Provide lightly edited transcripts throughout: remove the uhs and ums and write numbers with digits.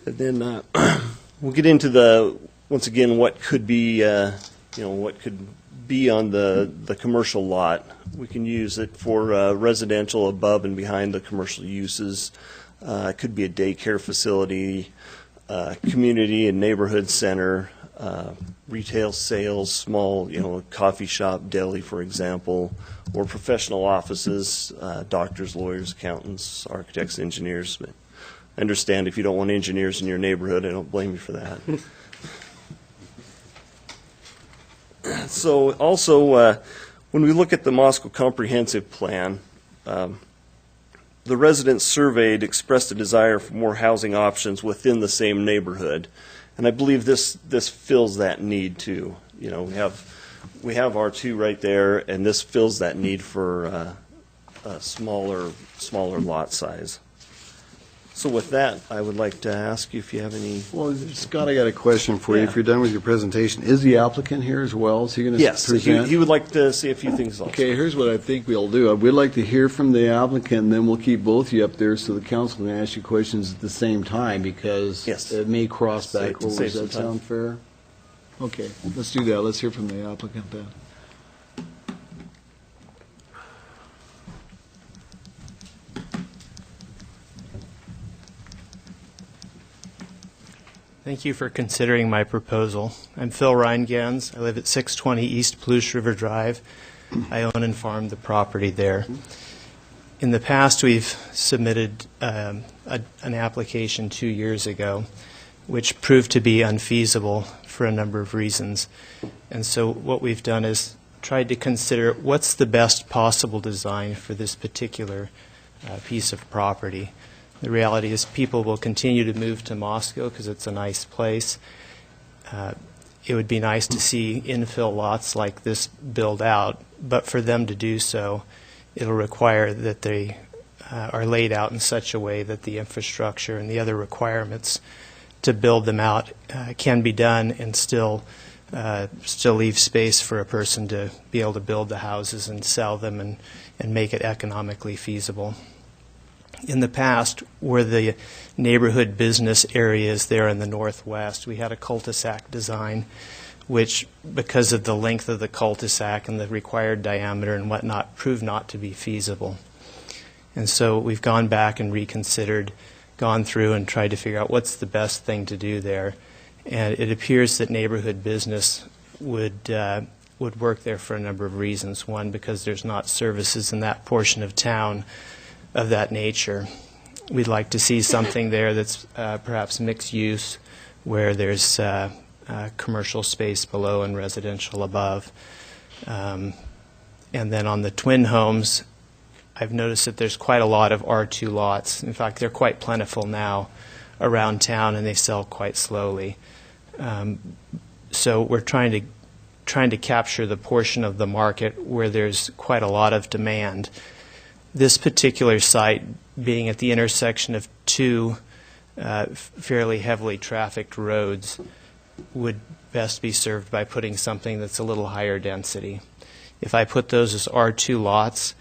And then we'll get into the, once again, what could be, what could be on the commercial lot. We can use it for residential above and behind the commercial uses. It could be a daycare facility, community and neighborhood center, retail sales, small, coffee shop, deli, for example, or professional offices, doctors, lawyers, accountants, architects, engineers. But I understand if you don't want engineers in your neighborhood, I don't blame you for that. So also, when we look at the Moscow Comprehensive Plan, the residents surveyed expressed a desire for more housing options within the same neighborhood, and I believe this fills that need too. We have R2 right there, and this fills that need for a smaller lot size. So with that, I would like to ask you if you have any. Well, Scott, I got a question for you. Yeah. If you're done with your presentation, is the applicant here as well? Is he going to present? Yes, he would like to say a few things also. Okay, here's what I think we'll do. We'd like to hear from the applicant, and then we'll keep both of you up there so the council can ask you questions at the same time, because Yes. it may cross back over. Save Does that some time. sound fair? Okay, let's do that. Let's hear from the applicant then. Thank you for considering my proposal. I'm Phil Reingans. I live at 620 East Palouse River Drive. I own and farm the property there. In the past, we've submitted an application 2 years ago, which proved to be unfeasible for a number of reasons. And so what we've done is tried to consider what's the best possible design for this particular piece of property. The reality is people will continue to move to Moscow because it's a nice place. It would be nice to see infill lots like this build out, but for them to do so, it'll require that they are laid out in such a way that the infrastructure and the other requirements to build them out can be done and still leave space for a person to be able to build the houses and sell them and make it economically feasible. In the past, where the neighborhood business areas there in the northwest, we had a cul-de-sac design, which, because of the length of the cul-de-sac and the required diameter and whatnot, proved not to be feasible. And so we've gone back and reconsidered, gone through and tried to figure out what's the best thing to do there. And it appears that neighborhood business would work there for a number of reasons. One, because there's not services in that portion of town of that nature. We'd like to see something there that's perhaps mixed use, where there's commercial space below and residential above. And then on the twin homes, I've noticed that there's quite a lot of R2 lots. In fact, they're quite plentiful now around town, and they sell quite slowly. So we're trying to capture the portion of the market where there's quite a lot of demand. This particular site, being at the intersection of two fairly heavily trafficked roads, would best be served by putting something that's a little higher density. If I put those as R2 lots,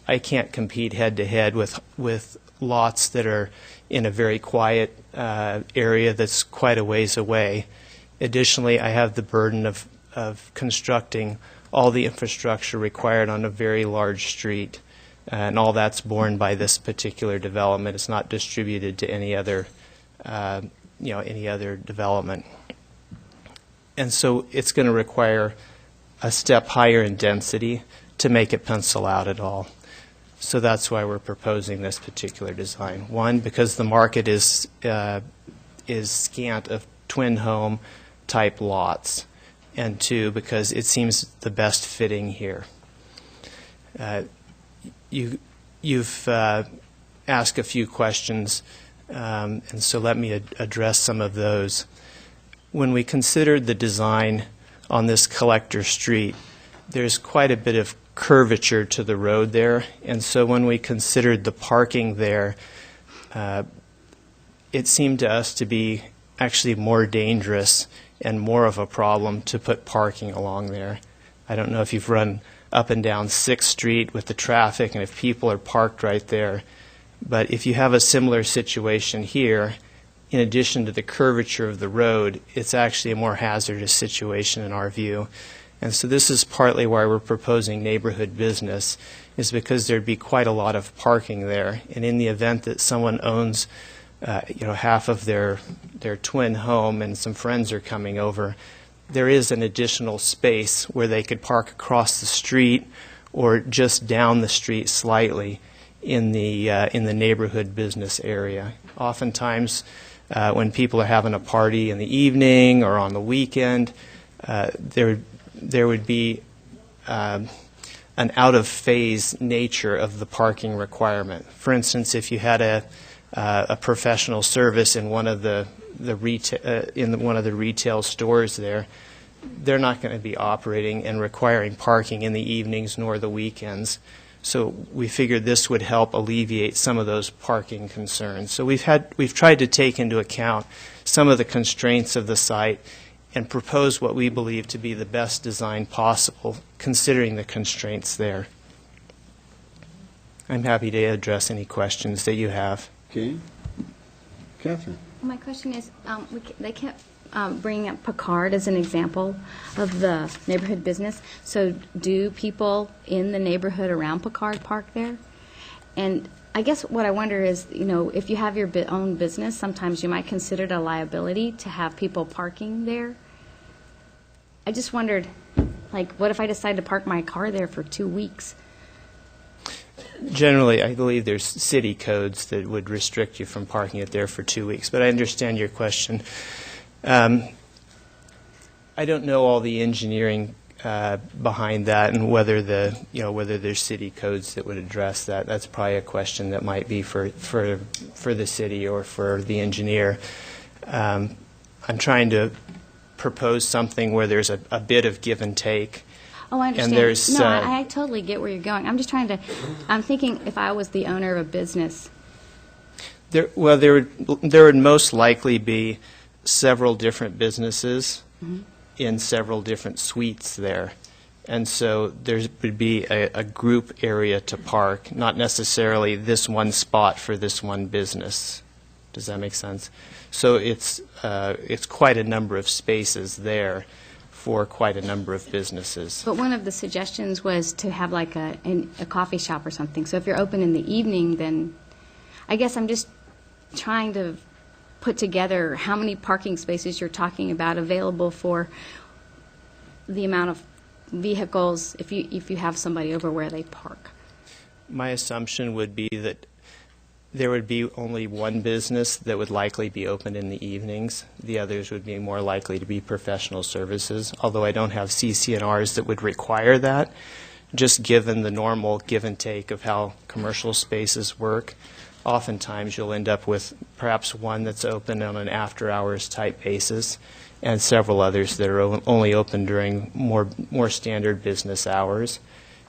I can't compete head-to-head with lots that are in a very quiet area that's quite a ways away. Additionally, I have the burden of constructing all the infrastructure required on a very large street. And all that's borne by this particular development. It's not distributed to any other, any other development. And so it's going to require a step higher in density to make it pencil out at all. So that's why we're proposing this particular design. One, because the market is scant of twin home type lots, and two, because it seems the best fitting here. You've asked a few questions, and so let me address some of those. When we considered the design on this collector street, there's quite a bit of curvature to the road there, and so when we considered the parking there, it seemed to us to be actually more dangerous and more of a problem to put parking along there. I don't know if you've run up and down 6th Street with the traffic and if people are parked right there. But if you have a similar situation here in addition to the curvature of the road, it's actually a more hazardous situation in our view. And so this is partly why we're proposing neighborhood business, is because there'd be quite a lot of parking there. And in the event that someone owns half of their twin home and some friends are coming over, there is an additional space where they could park across the street or just down the street slightly in the neighborhood business area. Oftentimes, when people are having a party in the evening or on the weekend, there would be an out-of-phase nature of the parking requirement. For instance, if you had a professional service in one of the retail stores there, they're not going to be operating and requiring parking in the evenings nor the weekends. So we figured this would help alleviate some of those parking concerns. So we've tried to take into account some of the constraints of the site and propose what we believe to be the best design possible, considering the constraints there. I'm happy to address any questions that you have. Okay. Catherine? My question is, they kept bringing up Picard as an example of the neighborhood business. So do people in the neighborhood around Picard park there? And I guess what I wonder is, if you have your own business, sometimes you might consider it a liability to have people parking there. I just wondered, what if I decide to park my car there for 2 weeks? Generally, I believe there's city codes that would restrict you from parking it there for 2 weeks, but I understand your question. I don't know all the engineering behind that and whether there's city codes that would address that. That's probably a question that might be for the city or for the engineer. I'm trying to propose something where there's a bit of give and take. Oh, I understand. And there's, no, I totally get where you're going. I'm just I'm thinking if I was the owner of a business. There would most likely be several different businesses in several different suites there. And so there would be a group area to park, not necessarily this one spot for this one business. Does that make sense? So it's quite a number of spaces there for quite a number of businesses. But one of the suggestions was to have a coffee shop or something. So if you're open in the evening, then I guess I'm just trying to put together how many parking spaces you're talking about available for the amount of vehicles if you have somebody over where they park. My assumption would be that there would be only one business that would likely be open in the evenings. The others would be more likely to be professional services, although I don't have CC&Rs that would require that, just given the normal give and take of how commercial spaces work. Oftentimes you'll end up with perhaps one that's open on an after-hours type basis and several others that are only open during more standard business hours.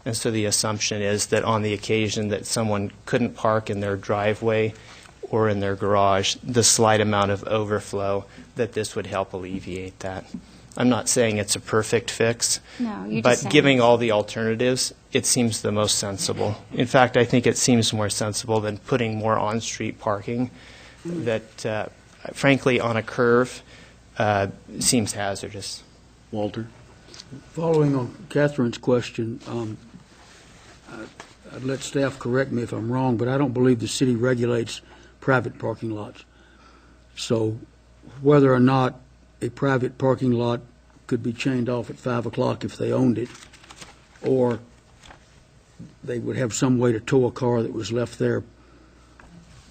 And so the assumption is that on the occasion that someone couldn't park in their driveway or in their garage, the slight amount of overflow, that this would help alleviate that. I'm not saying it's a perfect fix, No, you're but just saying giving all the alternatives, it seems the most sensible. In fact, I think it seems more sensible than putting more on-street parking that, frankly, on a curve, seems hazardous. Walter? Following on Catherine's question, I'd let staff correct me if I'm wrong, but I don't believe the city regulates private parking lots. So whether or not a private parking lot could be chained off at 5 o'clock if they owned it, or they would have some way to tow a car that was left there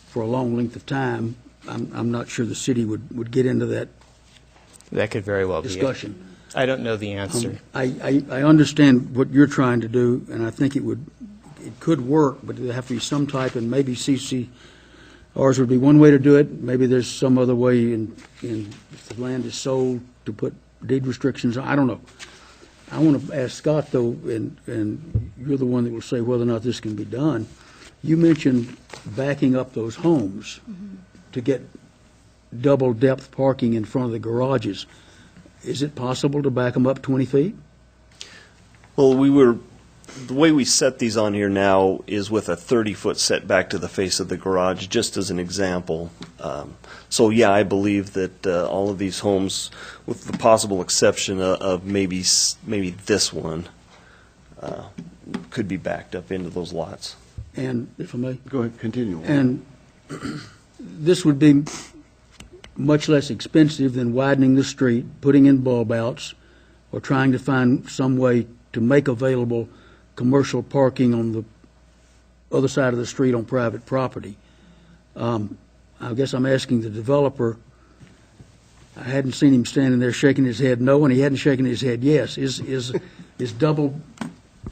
for a long length of time, I'm not sure the city would get into that That could very well be it. discussion. I don't know the answer. I understand what you're trying to do, and I think it could work, but there have to be some type, and maybe CCRs would be one way to do it. Maybe there's some other way if the land is sold to put deed restrictions. I don't know. I want to ask Scott, though, and you're the one that will say whether or not this can be done. You mentioned backing up those homes to get double depth parking in front of the garages. Is it possible to back them up 20 feet? Well, we were the way we set these on here now is with a 30-foot setback to the face of the garage, just as an example. So yeah, I believe that all of these homes, with the possible exception of maybe this one, could be backed up into those lots. And if I may, Go ahead, continue. and this would be much less expensive than widening the street, putting in bulb outs, or trying to find some way to make available commercial parking on the other side of the street on private property. I guess I'm asking the developer, I hadn't seen him standing there shaking his head no, and he hadn't shaken his head yes. Is double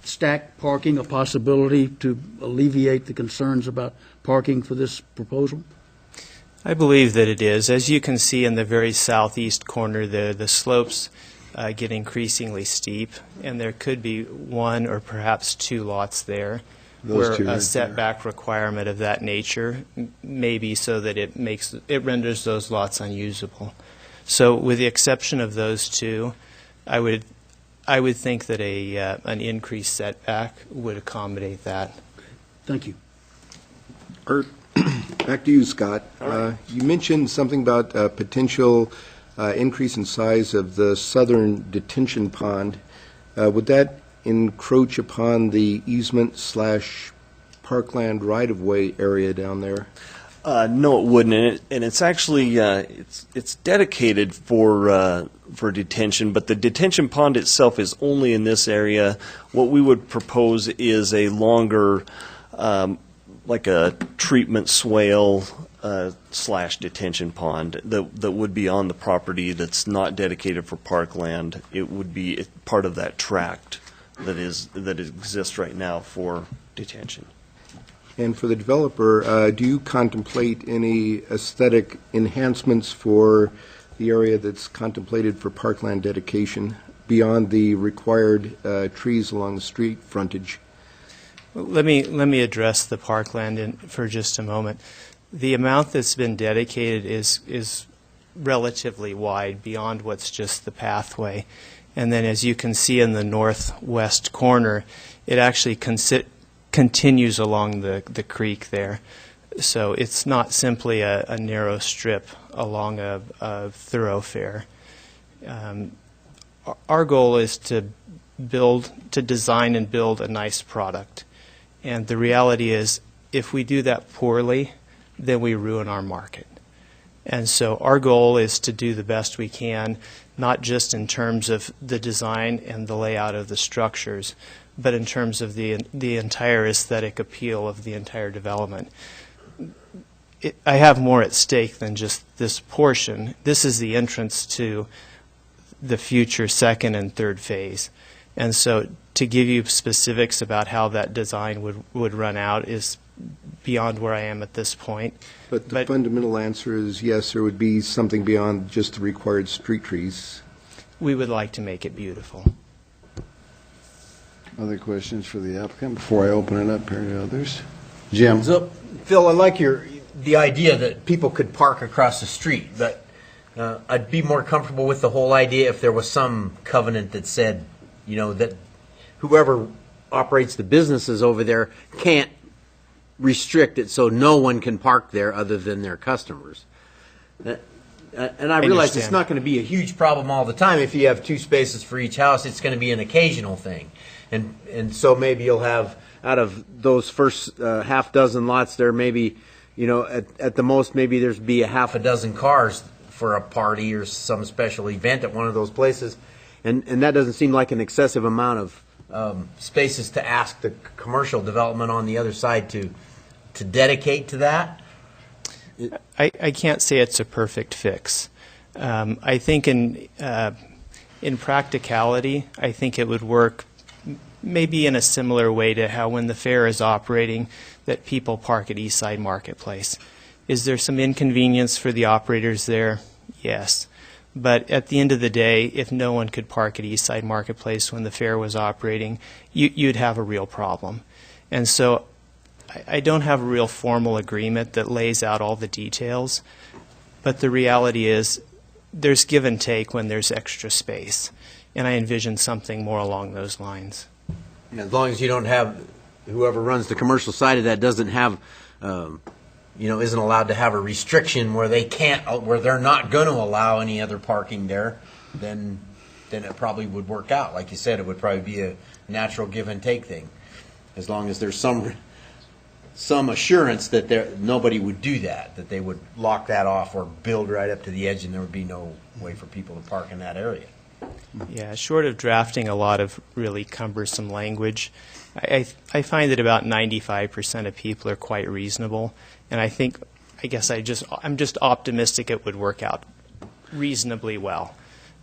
stack parking a possibility to alleviate the concerns about parking for this proposal? I believe that it is. As you can see in the very southeast corner, the slopes get increasingly steep, and there could be one or perhaps two lots there Those where two right a there. setback requirement of that nature may be so that it renders those lots unusable. So with the exception of those two, I would think that an increased setback would accommodate that. Thank you. Art, back to you, Scott. You mentioned something about potential increase in size of the southern detention pond. Would that encroach upon the easement/parkland right-of-way area down there? No, it wouldn't, and it's actually it's dedicated for detention, but the detention pond itself is only in this area. What we would propose is a longer, like a treatment swale / detention pond that would be on the property that's not dedicated for parkland. It would be part of that tract that exists right now for detention. And for the developer, do you contemplate any aesthetic enhancements for the area that's contemplated for parkland dedication beyond the required trees along the street frontage? Let me address the parkland for just a moment. The amount that's been dedicated is relatively wide beyond what's just the pathway. And then as you can see in the northwest corner, it actually continues along the creek there. So it's not simply a narrow strip along a thoroughfare. Our goal is to design and build a nice product. And the reality is, if we do that poorly, then we ruin our market. And so our goal is to do the best we can, not just in terms of the design and the layout of the structures, but in terms of the entire aesthetic appeal of the entire development. I have more at stake than just this portion. This is the entrance to the future second and third phase. And so to give you specifics about how that design would run out is beyond where I am at this point. But the fundamental answer is yes, there would be something beyond just the required street trees. We would like to make it beautiful. Other questions for the applicant before I open it up here to others? Jim? So, Phil, I like the idea that people could park across the street, but I'd be more comfortable with the whole idea if there was some covenant that said, that whoever operates the businesses over there can't restrict it so no one can park there other than their customers. And I realize it's understand. not going to be a huge problem all the time. If you have 2 spaces for each house, it's going to be an occasional thing. And so maybe you'll have, out of those first half dozen lots there, maybe, at the most, maybe there's be a half a dozen cars for a party or some special event at one of those places. And that doesn't seem like an excessive amount of spaces to ask the commercial development on the other side to dedicate to that. I can't say it's a perfect fix. I think in practicality, I think it would work maybe in a similar way to how when the fair is operating, that people park at Eastside Marketplace. Is there some inconvenience for the operators there? Yes. But at the end of the day, if no one could park at Eastside Marketplace when the fair was operating, you'd have a real problem. And so I don't have a real formal agreement that lays out all the details, but the reality is there's give and take when there's extra space, and I envision something more along those lines. As long as you don't have, whoever runs the commercial side of that doesn't have, isn't allowed to have a restriction where they can't, where they're not going to allow any other parking there, then it probably would work out. Like you said, it would probably be a natural give and take thing. As long as there's some assurance that nobody would do that they would lock that off or build right up to the edge and there would be no way for people to park in that area. Yeah, short of drafting a lot of really cumbersome language, I find that about 95% of people are quite reasonable, and I'm just optimistic it would work out reasonably well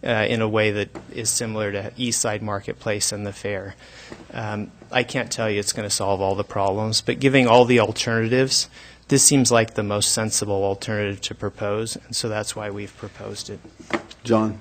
in a way that is similar to East Side Marketplace and the fair. I can't tell you it's going to solve all the problems, but giving all the alternatives, this seems like the most sensible alternative to propose, and so that's why we've proposed it. John?